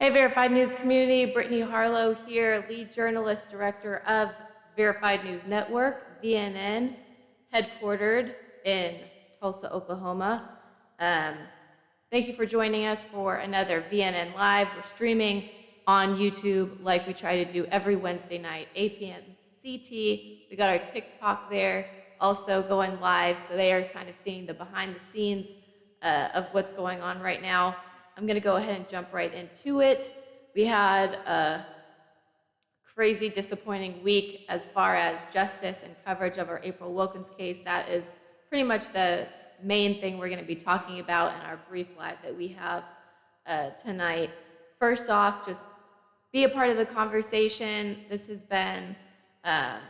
Hey, Verified News community, Brittany Harlow here, lead journalist, director of Verified News Network, VNN, headquartered in Tulsa, Oklahoma. Thank you for joining us for another VNN Live. We're streaming on YouTube like we try to do every Wednesday night, 8 p.m. CT. We got our TikTok there also going live, so they are kind of seeing the behind the scenes of what's going on right now. I'm going to go ahead and jump right into it. We had a crazy, disappointing week as far as justice and coverage of our April Wilkens case. That is pretty much the main thing we're going to be talking about in our brief live that we have tonight. First off, just be a part of the conversation. This has been a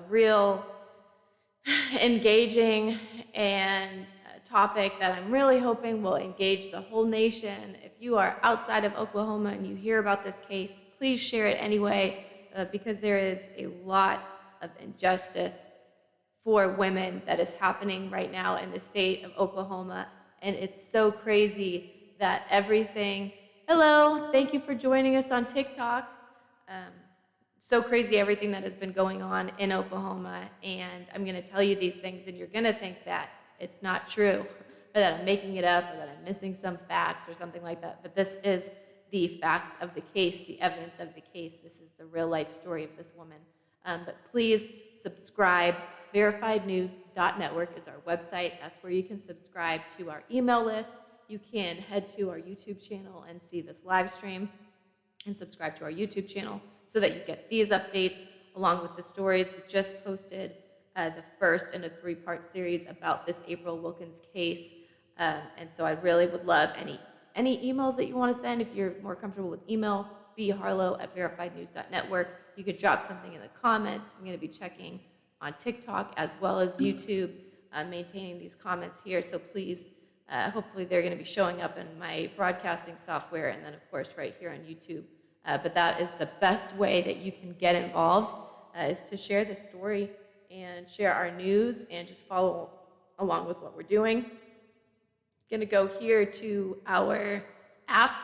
real engaging and topic that I'm really hoping will engage the whole nation. If you are outside of Oklahoma and you hear about this case, please share it anyway, because there is a lot of injustice for women that is happening right now in the state of Oklahoma. And it's so crazy that everything, hello, thank you for joining us on TikTok. So crazy everything that has been going on in Oklahoma. And I'm going to tell you these things and you're going to think that it's not true, or that I'm making it up, or that I'm missing some facts or something like that. But this is the facts of the case, the evidence of the case. This is the real life story of this woman. But please subscribe. VerifiedNews.network is our website. That's where you can subscribe to our email list. You can head to our YouTube channel and see this live stream and subscribe to our YouTube channel so that you get these updates along with the stories. We just posted the first in a 3-part series about this April Wilkens case. And so I really would love any emails that you want to send. If you're more comfortable with email, bharlow@verifiednews.network. You could drop something in the comments. I'm going to be checking on TikTok as well as YouTube, maintaining these comments here. So please, hopefully they're going to be showing up in my broadcasting software and then, of course, right here on YouTube. But that is the best way that you can get involved, is to share the story and share our news and just follow along with what we're doing. Going to go here to our app.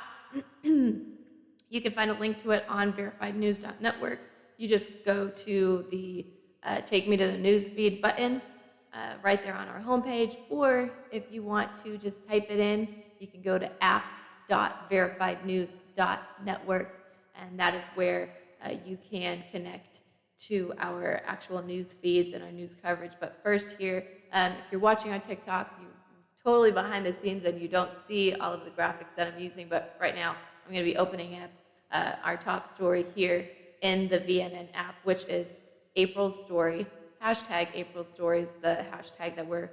You can find a link to it on verifiednews.network. You just go to the Take Me to the Newsfeed button right there on our homepage, or if you want to just type it in, you can go to app.verifiednews.network, and that is where you can connect to our actual news feeds and our news coverage. But first here, if you're watching on TikTok, you're totally behind the scenes and you don't see all of the graphics that I'm using, but right now I'm going to be opening up our top story here in the VNN app, which is April's story. Hashtag April's story is the hashtag that we're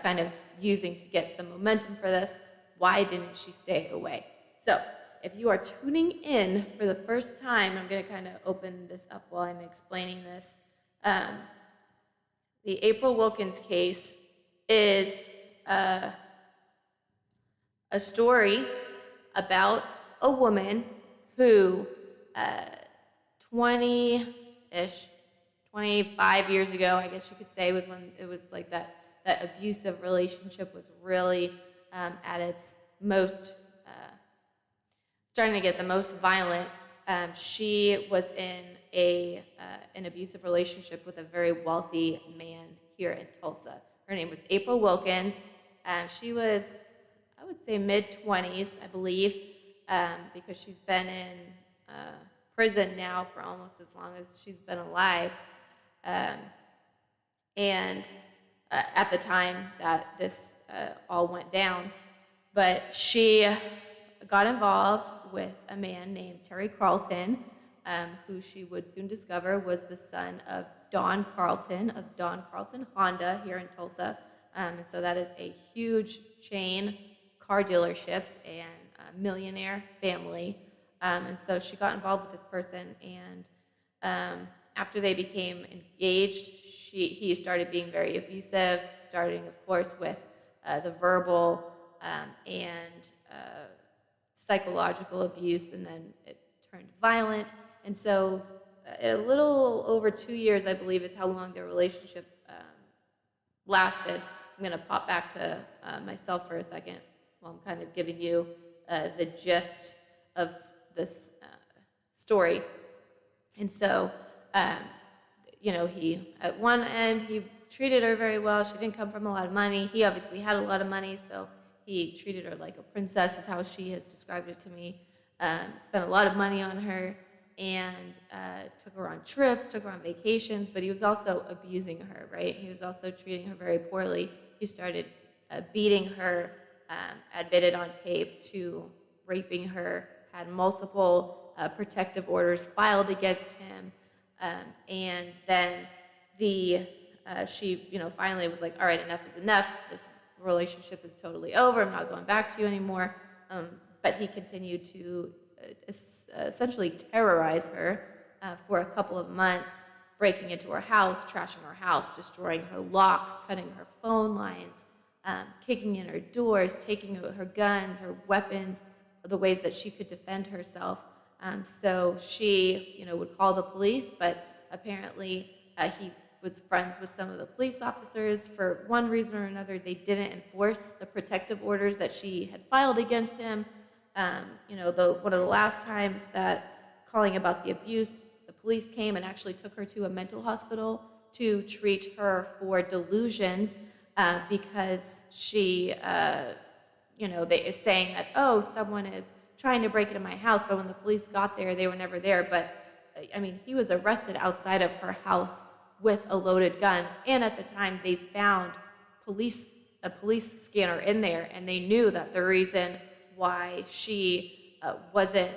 kind of using to get some momentum for this. Why didn't she stay away? So if you are tuning in for the first time, I'm going to kind of open this up while I'm explaining this. The April Wilkens case is a story about a woman who 20-ish, 25 years ago, I guess you could say, was when it was like that abusive relationship was really at its most, starting to get the most violent. She was in an abusive relationship with a very wealthy man here in Tulsa. Her name was April Wilkens. She was, I would say, mid-20s, I believe, because she's been in prison now for almost as long as she's been alive. And at the time that this all went down. But she got involved with a man named Terry Carlton, who she would soon discover was the son of Don Carlton of Don Carlton Honda here in Tulsa. And so that is a huge chain car dealerships and a millionaire family. And so she got involved with this person, and after they became engaged, he started being very abusive, starting, of course, with the verbal and psychological abuse, and then it turned violent. And so a little over 2 years, I believe, is how long their relationship lasted. I'm going to pop back to myself for a second while I'm kind of giving you the gist of this story. And so, um, he, at one end, he treated her very well. She didn't come from a lot of money. He obviously had a lot of money, so he treated her like a princess, is how she has described it to me. Spent a lot of money on her, and took her on trips, took her on vacations, but he was also abusing her, right? He was also treating her very poorly. He started beating her, admitted on tape to raping her, had multiple protective orders filed against him. And then she, finally was like, all right, enough is enough. This relationship is totally over. I'm not going back to you anymore. But he continued to essentially terrorize her for a couple of months, breaking into her house, trashing her house, destroying her locks, cutting her phone lines, kicking in her doors, taking her guns, her weapons, the ways that she could defend herself. So she, would call the police, but apparently he was friends with some of the police officers. For one reason or another, they didn't enforce the protective orders that she had filed against him. One of the last times that, calling about the abuse, the police came and actually took her to a mental hospital to treat her for delusions, because she, they is saying that, oh, someone is trying to break into my house, but when the police got there, they were never there. But he was arrested outside of her house with a loaded gun, and at the time they found a police scanner in there, and they knew that the reason why she he wasn't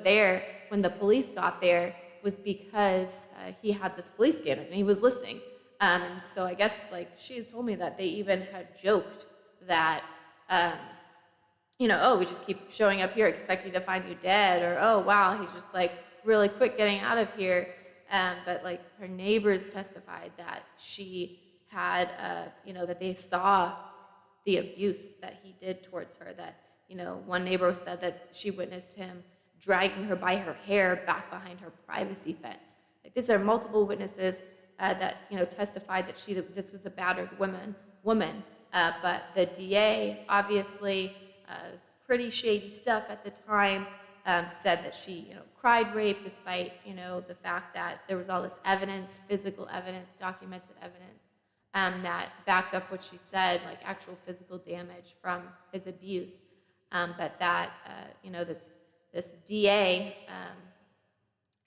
there when the police got there was because he had this police scanner and he was listening. And so I guess she has told me that they even had joked that, oh, we just keep showing up here expecting to find you dead, or oh wow, he's just really quick getting out of here. But her neighbors testified that she had, that they saw the abuse that he did towards her. That, one neighbor said that she witnessed him dragging her by her hair back behind her privacy fence. These are multiple witnesses that testified that this was a battered woman. But the DA, obviously, was pretty shady stuff at the time. Said that she, cried rape, despite, the fact that there was all this evidence, physical evidence, documented evidence, that backed up what she said, actual physical damage from his abuse. But that, this DA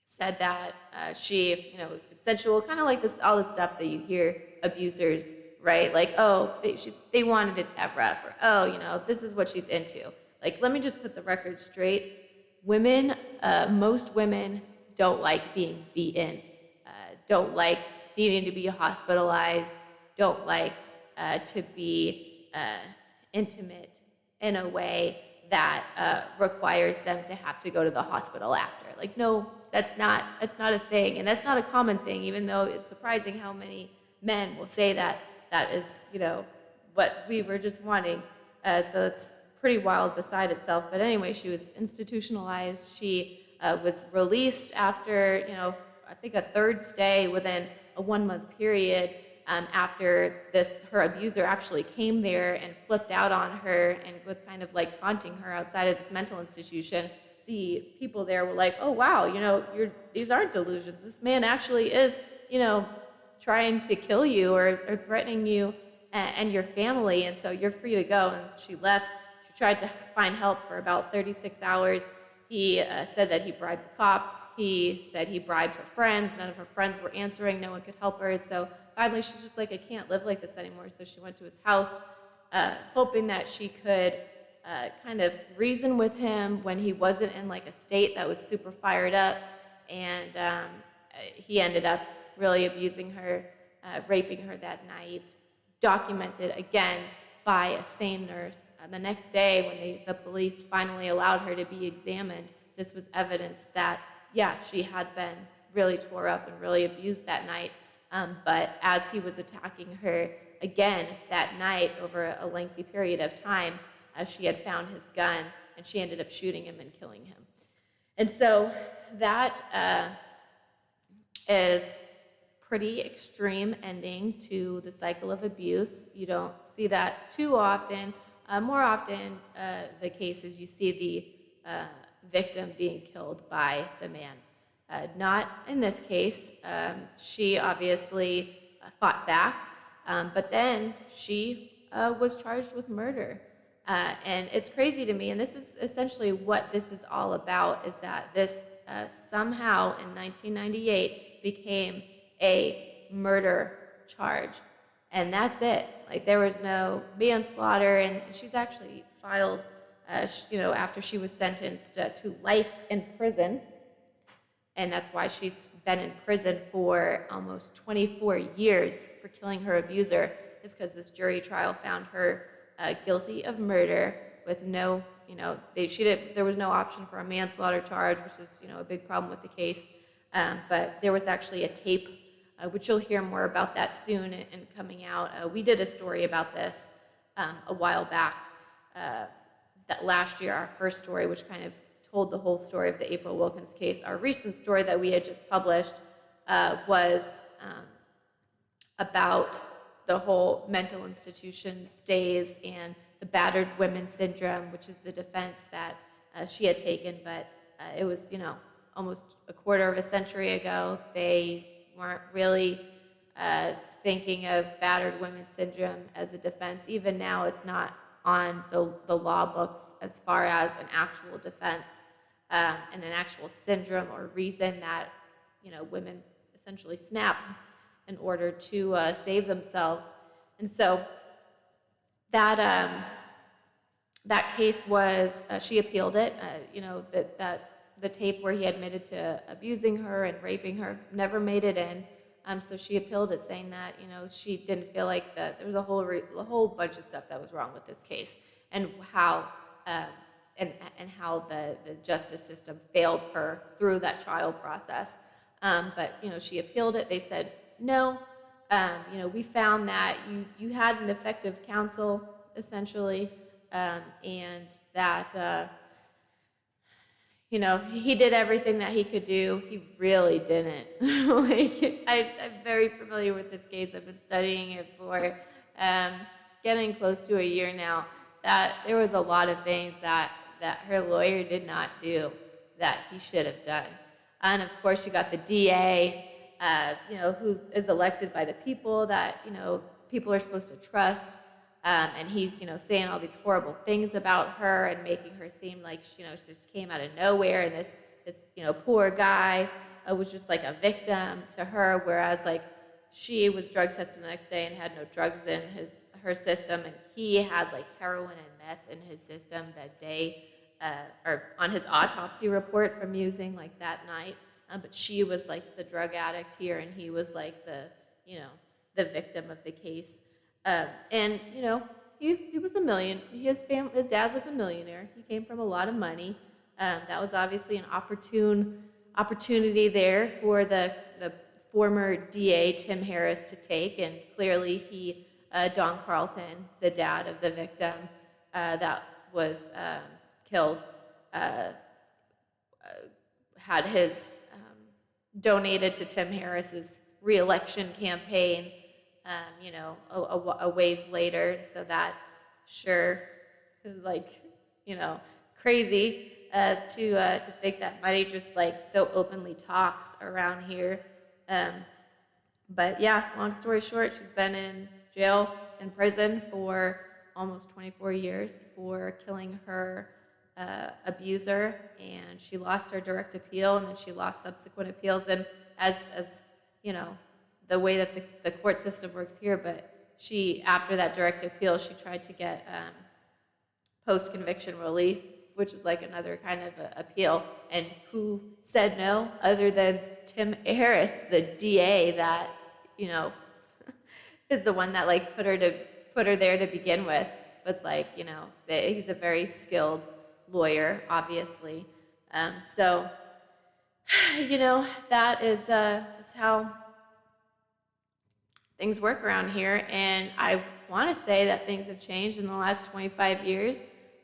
said that she, was consensual, kind of like all this stuff that you hear abusers, right? They wanted it that rough, or oh, this is what she's into. Let me just put the record straight. Women, most women don't like being beaten, don't like needing to be hospitalized, don't like to be intimate in a way that requires them to have to go to the hospital after. No, that's not a thing, and that's not a common thing, even though it's surprising how many men will say that is, what we were just wanting. So it's pretty wild beside itself. But anyway, she was institutionalized. She was released after, I think a third stay within a 1 month period, after her abuser actually came there and flipped out on her and was kind of taunting her outside of this mental institution. The people there were like, oh wow, these aren't delusions. This man actually is, trying to kill you or threatening you and your family, and so you're free to go. And she left. She tried to find help for about 36 hours. He said that he bribed the cops. He said he bribed her friends. None of her friends were answering. No one could help her. And so finally, she's just I can't live like this anymore. So she went to his house, hoping that she could kind of reason with him when he wasn't in a state that was super fired up. And he ended up really abusing her, raping her that night, documented again by a sane nurse. The next day, when the police finally allowed her to be examined, this was evidence that, yeah, she had been really tore up and really abused that night. But as he was attacking her again that night over a lengthy period of time, she had found his gun, and she ended up shooting him and killing him. And so that is pretty extreme ending to the cycle of abuse. You don't see that too often. More often, the cases you see victim being killed by the man. Not in this case. She obviously fought back, but then she was charged with murder. And it's crazy to me, and this is essentially what this is all about, is that this somehow in 1998 became a murder charge. And that's it. Like, there was no manslaughter, and she's actually filed, after she was sentenced to life in prison, and that's why she's been in prison for almost 24 years for killing her abuser, is because this jury trial found her guilty of murder with no, there was no option for a manslaughter charge, which is, a big problem with the case. But there was actually a tape, which you'll hear more about that soon and coming out. We did a story about this a while back, that last year, our first story, which kind of told the whole story of the April Wilkens case. Our recent story that we had just published was about the whole mental institution stays and the battered women syndrome, which is the defense that she had taken. But it was, almost a quarter of a century ago. They weren't really thinking of battered women syndrome as a defense. Even now, it's not on the law books as far as an actual defense and an actual syndrome or reason that, women essentially snap in order to save themselves. And so that case was, she appealed it, that the tape where he admitted to abusing her and raping her never made it in. So she appealed it, saying that, she didn't feel like that there was a whole bunch of stuff that was wrong with this case, and how how the justice system failed her through that trial process. But she appealed it. They said no. We found that you had an effective counsel, essentially, and that he did everything that he could do. He really didn't. I'm very familiar with this case. I've been studying it for getting close to a year now. That there was a lot of things that her lawyer did not do that he should have done. And of course, you got the DA, who is elected by the people that, people are supposed to trust. And he's, saying all these horrible things about her and making her seem like, she just came out of nowhere. And this poor guy was just like a victim to her. Whereas, like, she was drug tested the next day and had no drugs in her system. And he had, like, heroin and meth in his system that day, or on his autopsy report from using, like, that night. But she was, like, the drug addict here, and he was, like, the victim of the case. And he was a his dad was a millionaire. He came from a lot of money. That was obviously an opportunity there for the former DA Tim Harris to take, and clearly Don Carlton, the dad of the victim that was killed, had his donated to Tim Harris's re-election campaign. A ways later. So that sure is like, crazy to think that money just like so openly talks around here. But yeah, long story short, she's been in jail, in prison for almost 24 years for killing her abuser, and she lost her direct appeal, and then she lost subsequent appeals. And as the way that the court system works here, but she, after that direct appeal, she tried to get post-conviction relief, which is like another kind of appeal. And who said no other than Tim Harris, the DA that, is the one that like put her there to begin with, was like, he's a very skilled lawyer, obviously. So, that is how things work around here, and I want to say that things have changed in the last 25 years,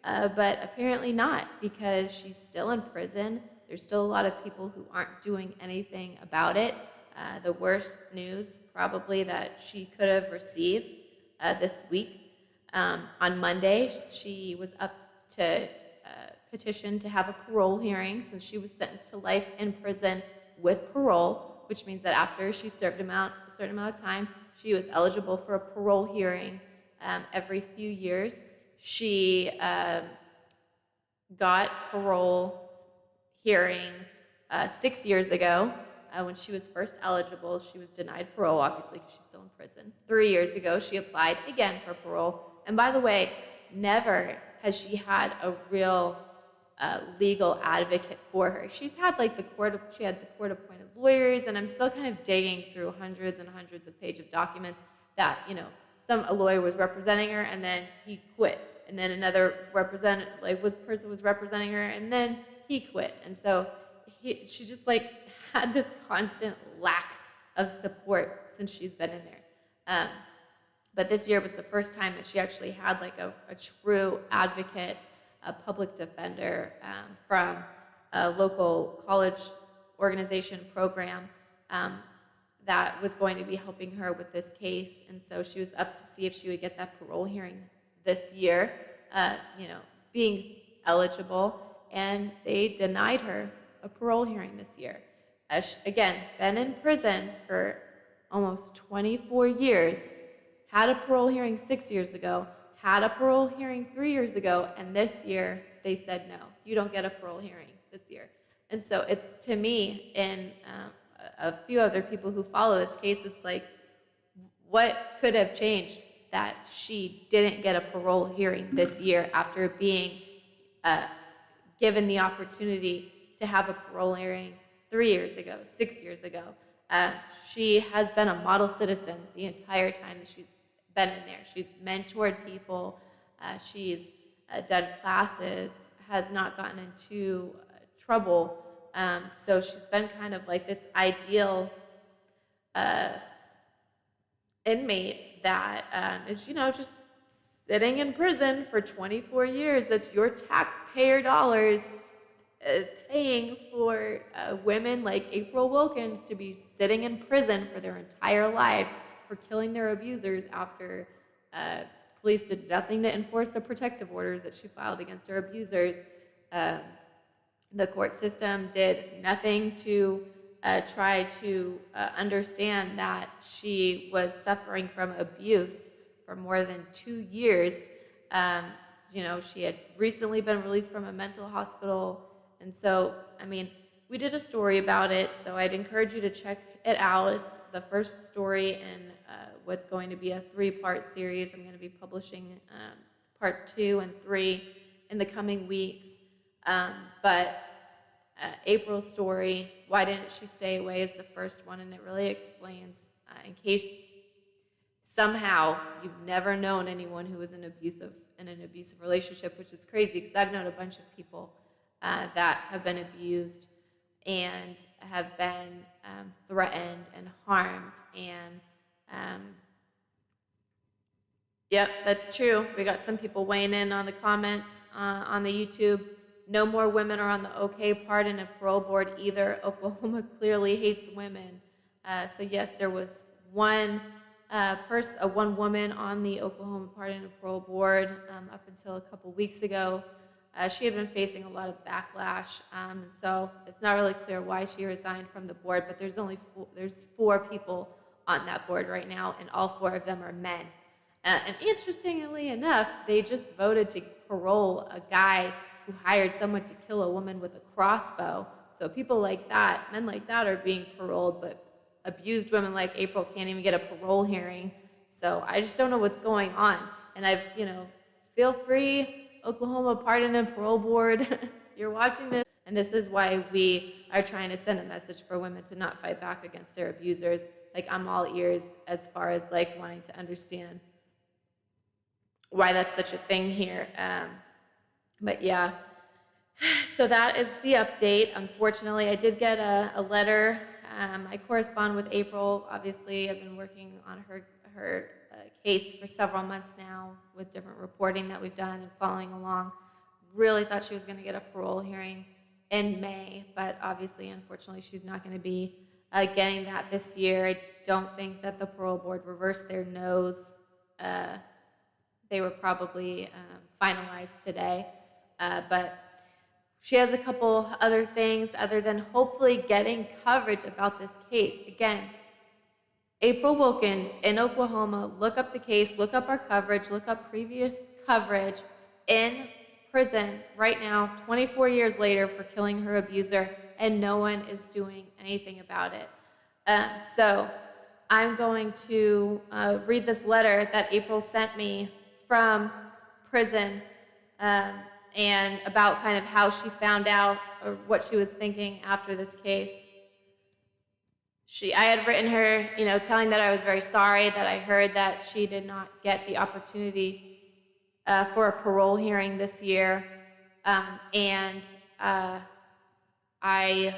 but apparently not, because she's still in prison. There's still a lot of people who aren't doing anything about it. The worst news probably that she could have received this week. On Monday, she was up to petitioned to have a parole hearing since she was sentenced to life in prison with parole, which means that after she served a certain amount of time, she was eligible for a parole hearing every few years. She got parole hearing 6 years ago. When she was first eligible, she was denied parole, obviously, because she's still in prison. 3 years ago, she applied again for parole. And by the way, never has she had a real legal advocate for her. She's had like she had the court-appointed lawyers, and I'm still kind of digging through hundreds and hundreds of pages of documents that, a lawyer was representing her and then he quit. And then another person was representing her and then he quit. And so she just like had this constant lack of support since she's been in there. But this year was the first time that she actually had like a true advocate, a public defender from a local college organization program that was going to be helping her with this case. And so she was up to see if she would get that parole hearing this year, being eligible, and they denied her a parole hearing this year. Again, been in prison for almost 24 years, had a parole hearing 6 years ago, had a parole hearing 3 years ago, and this year they said, no, you don't get a parole hearing this year. And so it's, to me, and a few other people who follow this case, it's like, what could have changed that she didn't get a parole hearing this year after being given the opportunity to have a parole hearing 3 years ago, 6 years ago? She has been a model citizen the entire time that she's been in there. She's mentored people. She's done classes, has not gotten into trouble. So she's been kind of like this ideal inmate that is, just sitting in prison for 24 years. That's your taxpayer dollars paying for women like April Wilkens to be sitting in prison for their entire lives for killing their abusers after police did nothing to enforce the protective orders that she filed against her abusers. The court system did nothing to try to understand that she was suffering from abuse for more than 2 years. She had recently been released from a mental hospital. And so, we did a story about it, so I'd encourage you to check it out. It's the first story in what's going to be a 3-part series. I'm going to be publishing part 2 and 3 in the coming weeks. But April's story, Why Didn't She Stay Away, is the first one, and it really explains, in case somehow you've never known anyone who was in an abusive relationship, which is crazy because I've known a bunch of people that have been abused and have been threatened and harmed. And yep, that's true. We got some people weighing in on the comments on the YouTube. No more women are on the OK part in a parole board either. Oklahoma clearly hates women. So yes, there was one woman on the Oklahoma Pardon and Parole Board up until a couple weeks ago. She had been facing a lot of backlash, so it's not really clear why she resigned from the board. But there's 4 people on that board right now, and all 4 of them are men. And interestingly enough, they just voted to parole a guy who hired someone to kill a woman with a crossbow. So people like that, men like that, are being paroled, but abused women like April can't even get a parole hearing. So I just don't know what's going on. And feel free, Oklahoma Pardon and Parole Board, you're watching this. And this is why we are trying to send a message for women to not fight back against their abusers. Like, I'm all ears as far as like wanting to understand why that's such a thing here. But yeah, so that is the update. Unfortunately, I did get a letter. I correspond with April. Obviously, I've been working on her case for several months now with different reporting that we've done and following along. Really thought she was going to get a parole hearing in May, but obviously, unfortunately, she's not going to be getting that this year. I don't think that the parole board reversed their no's. They were probably finalized today. But She has a couple other things other than hopefully getting coverage about this case. Again, April Wilkens in Oklahoma, look up the case, look up our coverage, look up previous coverage, in prison right now, 24 years later, for killing her abuser, and no one is doing anything about it. So I'm going to read this letter that April sent me from prison, um, and about kind of how she found out or what she was thinking after this case. I had written her, telling that I was very sorry that I heard that she did not get the opportunity for a parole hearing this year. And I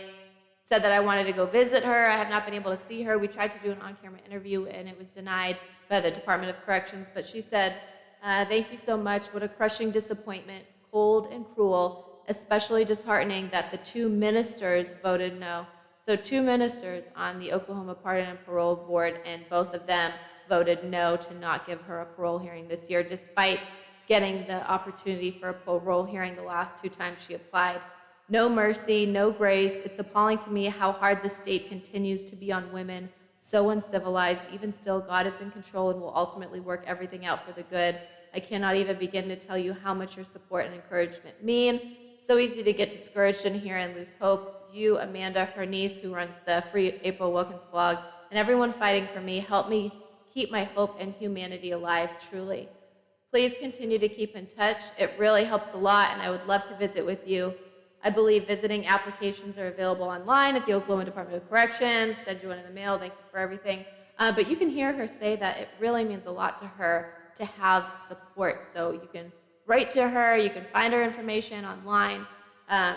said that I wanted to go visit her. I have not been able to see her. We tried to do an on-camera interview, and it was denied by the Department of Corrections. But she said, thank you so much. What a crushing disappointment, cold and cruel, especially disheartening that the 2 ministers voted no. So 2 ministers on the Oklahoma Pardon and Parole Board, and both of them voted no to not give her a parole hearing this year, despite getting the opportunity for a parole hearing the last 2 times she applied. No mercy, no grace. It's appalling to me how hard the state continues to be on women, so uncivilized. Even still, God is in control and will ultimately work everything out for the good. I cannot even begin to tell you how much your support and encouragement mean. So easy to get discouraged in here and lose hope. You, Amanda, her niece, who runs the Free April Wilkens blog, and everyone fighting for me, help me keep my hope and humanity alive, truly. Please continue to keep in touch. It really helps a lot, and I would love to visit with you. I believe visiting applications are available online at the Oklahoma Department of Corrections. Send you one in the mail. Thank you for everything. But you can hear her say that it really means a lot to her to have support. So you can write to her. You can find her information online. I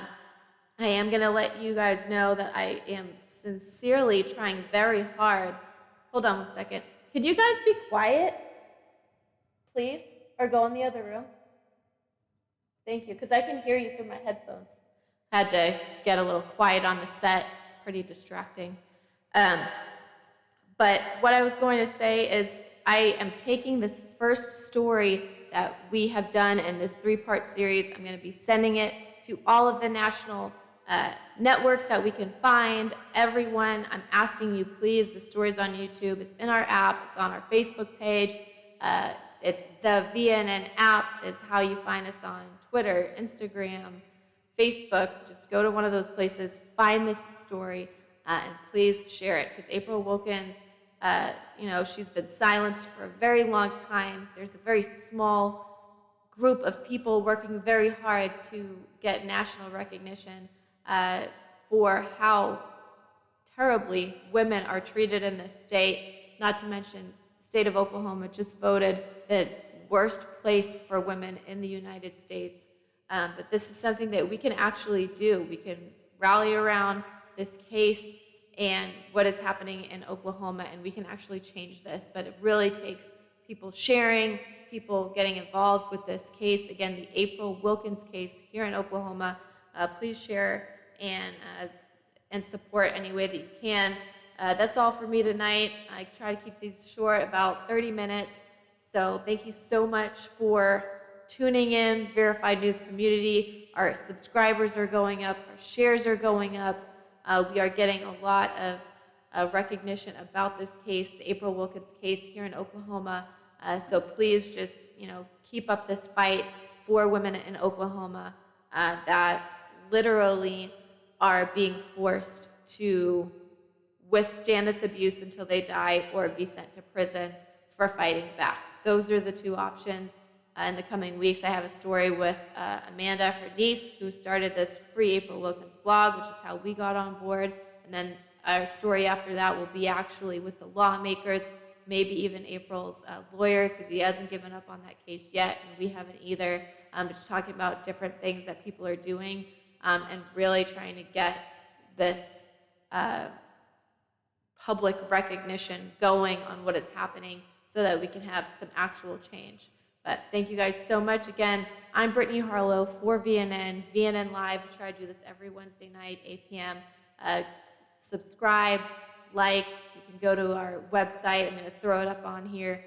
am going to let you guys know that I am sincerely trying very hard. Hold on 1 second. Could you guys be quiet, please? Or go in the other room? Thank you, because I can hear you through my headphones. Had to get a little quiet on the set. It's pretty distracting. But what I was going to say is I am taking this first story that we have done in this 3-part series. I'm going to be sending it to all of the national networks that we can find. Everyone, I'm asking you, please, the story's on YouTube. It's in our app. It's on our Facebook page. It's the VNN app is how you find us on Twitter, Instagram, Facebook. Just go to one of those places, find this story, and please share it. Because April Wilkens, she's been silenced for a very long time. There's a very small group of people working very hard to get national recognition for how terribly women are treated in this state. Not to mention, the state of Oklahoma just voted the worst place for women in the United States. But this is something that we can actually do. We can rally around this case and what is happening in Oklahoma, and we can actually change this. But it really takes people sharing, people getting involved with this case. Again, the April Wilkens case here in Oklahoma. Please share and support any way that you can. That's all for me tonight. I try to keep these short, about 30 minutes. So thank you so much for tuning in, Verified News community. Our subscribers are going up, our shares are going up. We are getting a lot of recognition about this case, the April Wilkens case here in Oklahoma. So please just, keep up this fight for women in Oklahoma that literally are being forced to withstand this abuse until they die or be sent to prison for fighting back. Those are the 2 options. In the coming weeks, I have a story with Amanda, her niece, who started this Free April Wilkens blog, which is how we got on board. And then our story after that will be actually with the lawmakers, maybe even April's lawyer, because he hasn't given up on that case yet, and we haven't either. Just talking about different things that people are doing and really trying to get this public recognition going on what is happening so that we can have some actual change. But thank you guys so much. Again, I'm Brittany Harlow for VNN, VNN Live. We try to do this every Wednesday night, 8 p.m. Subscribe, like. You can go to our website. I'm going to throw it up on here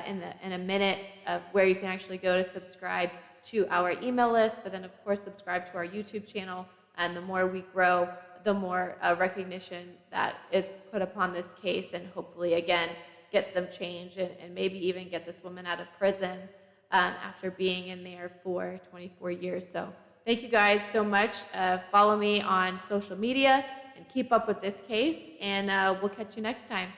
in a minute of where you can actually go to subscribe. to our email list, but then of course subscribe to our YouTube channel. And the more we grow, the more recognition that is put upon this case, and hopefully again get some change, and maybe even get this woman out of prison after being in there for 24 years. So thank you guys so much. Follow me on social media and keep up with this case, and we'll catch you next time.